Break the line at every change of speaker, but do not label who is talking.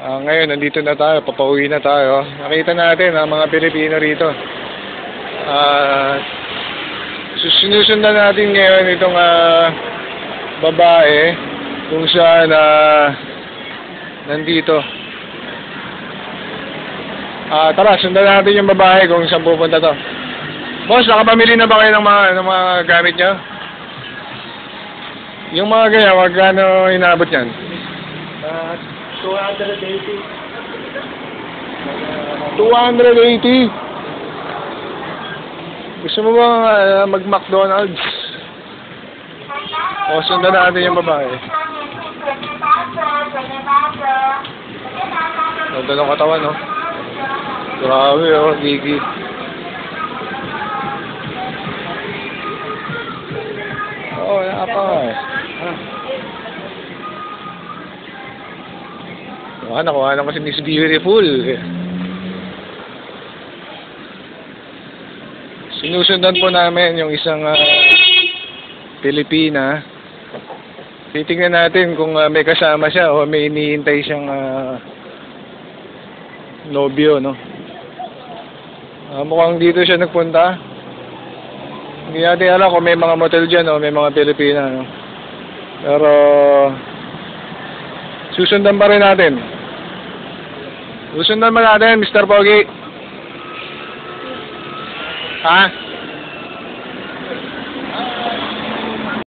Ngayon, nandito na tayo. Papauwi na tayo. Nakita natin ang mga Pilipino rito. Sinusundan natin ngayon itong babae kung saan nandito. Tara, sundan natin yung babae kung saan pupunta to. Boss, nakapamili na ba kayo ng mga gamit nyo? Yung mga ganyan, magkano inabot yan?
280.
280? Gusto mo ba mag-McDonald's? O, sundan natin yung babae. Ganda ng katawan, no? Grabe, oh, gigi. Oo, napaka eh. Nakuha na ko si Miss Beautiful. Sinusundan po namin yung isang Pilipina. Titingnan natin kung may kasama siya o may iniintay siyang nobyo, no? Mukhang dito siya nagpunta. Hindi natin alam kung may mga motel dyan o may mga Pilipina, no? Pero susundan pa rin natin. Susundan ba natin, Mr. Pogi? Ha?